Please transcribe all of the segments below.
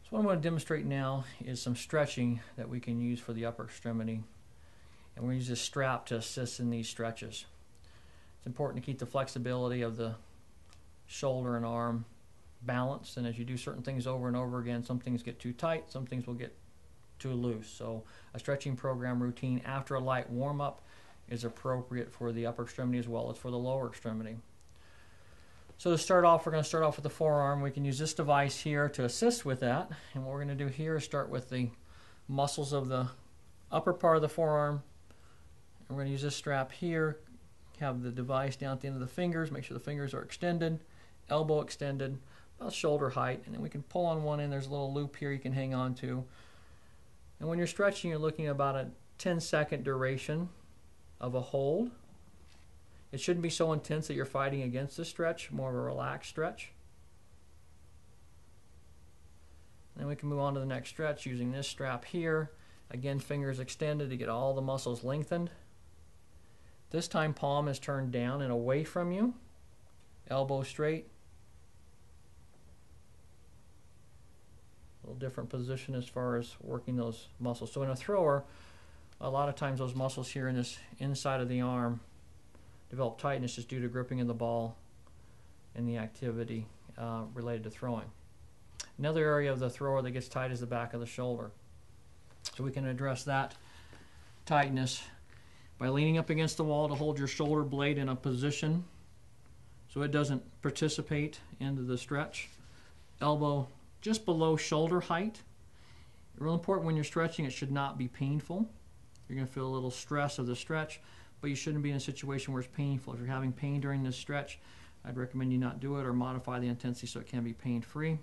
So what I'm going to demonstrate now is some stretching that we can use for the upper extremity. And we're going to use this strap to assist in these stretches. It's important to keep the flexibility of the shoulder and arm balanced, and as you do certain things over and over again, some things get too tight, some things will get too loose. So a stretching program routine after a light warm-up is appropriate for the upper extremity as well as for the lower extremity. So to start off, we're going to start off with the forearm. We can use this device here to assist with that, and what we're going to do here is start with the muscles of the upper part of the forearm. And we're going to use this strap here, have the device down at the end of the fingers, make sure the fingers are extended, elbow extended, about shoulder height, and then we can pull on one end. There's a little loop here you can hang on to. And when you're stretching, you're looking at about a 10-second duration of a hold. It shouldn't be so intense that you're fighting against the stretch, more of a relaxed stretch. And then we can move on to the next stretch using this strap here. Again, fingers extended to get all the muscles lengthened. This time palm is turned down and away from you, elbow straight. A little different position as far as working those muscles. So in a thrower, a lot of times those muscles here in this inside of the arm develop tightness just due to gripping of the ball and the activity related to throwing. Another area of the thrower that gets tight is the back of the shoulder. So we can address that tightness by leaning up against the wall to hold your shoulder blade in a position so it doesn't participate into the stretch. Elbow just below shoulder height. Real important when you're stretching, it should not be painful. You're going to feel a little stress of the stretch, but you shouldn't be in a situation where it's painful. If you're having pain during this stretch, I'd recommend you not do it or modify the intensity so it can be pain-free.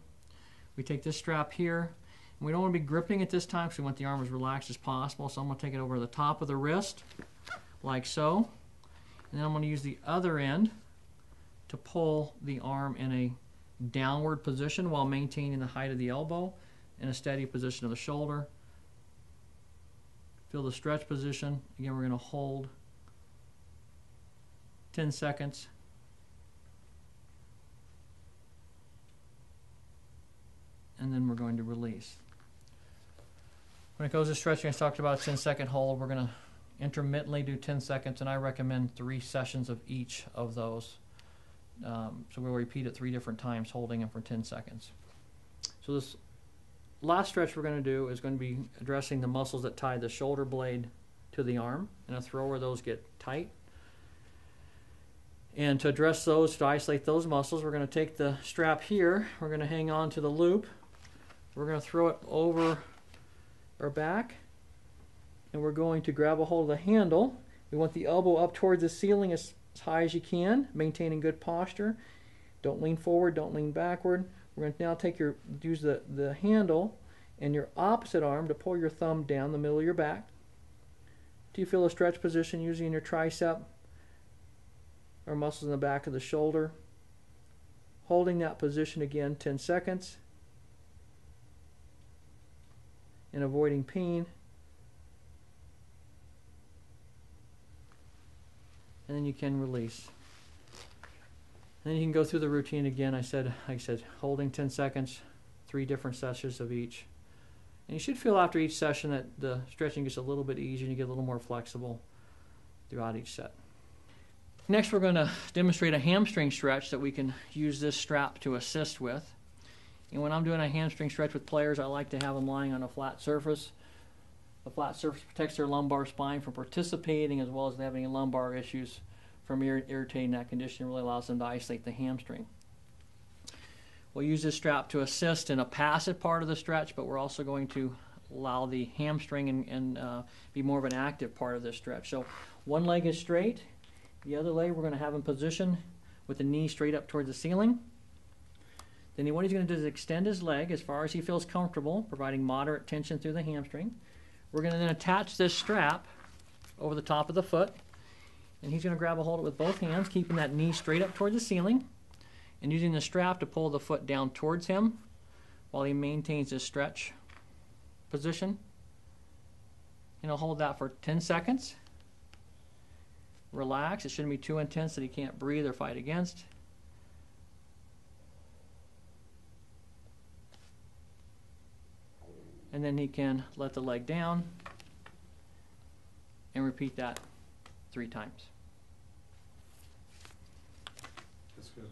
We take this strap here, and we don't want to be gripping at this time because we want the arm as relaxed as possible. So I'm going to take it over the top of the wrist, like so. And then I'm going to use the other end to pull the arm in a downward position while maintaining the height of the elbow and a steady position of the shoulder. Feel the stretch position. Again, we're going to hold 10 seconds. And then we're going to release. When it goes to stretching, I talked about a 10-second hold. We're going to intermittently do 10 seconds, and I recommend 3 sessions of each of those. So we'll repeat it 3 different times, holding them for 10 seconds. So this last stretch we're going to do is going to be addressing the muscles that tie the shoulder blade to the arm. In a thrower, those get tight. And to address those, to isolate those muscles, we're going to take the strap here. We're going to hang on to the loop. We're going to throw it over our back. And we're going to grab a hold of the handle. We want the elbow up towards the ceiling as high as you can, maintaining good posture. Don't lean forward, don't lean backward. We're going to now use the handle and your opposite arm to pull your thumb down the middle of your back. Do you feel a stretch position using your tricep or muscles in the back of the shoulder? Holding that position again 10 seconds and avoiding pain. And then you can release. And then you can go through the routine again. Like I said, holding 10 seconds, 3 different sessions of each. And you should feel after each session that the stretching gets a little bit easier and you get a little more flexible throughout each set. Next, we're going to demonstrate a hamstring stretch that we can use this strap to assist with. And when I'm doing a hamstring stretch with players, I like to have them lying on a flat surface. The flat surface protects their lumbar spine from participating as well as having lumbar issues from irritating that condition. It really allows them to isolate the hamstring. We'll use this strap to assist in a passive part of the stretch, but we're also going to allow the hamstring and be more of an active part of this stretch. So one leg is straight. The other leg we're going to have in position with the knee straight up towards the ceiling. Then what he's going to do is extend his leg as far as he feels comfortable, providing moderate tension through the hamstring. We're going to then attach this strap over the top of the foot, and he's going to grab a hold of it with both hands, keeping that knee straight up towards the ceiling, and using the strap to pull the foot down towards him while he maintains his stretch position. And he'll hold that for 10 seconds. Relax. It shouldn't be too intense that he can't breathe or fight against. and then he can let the leg down and repeat that 3 times. That's good.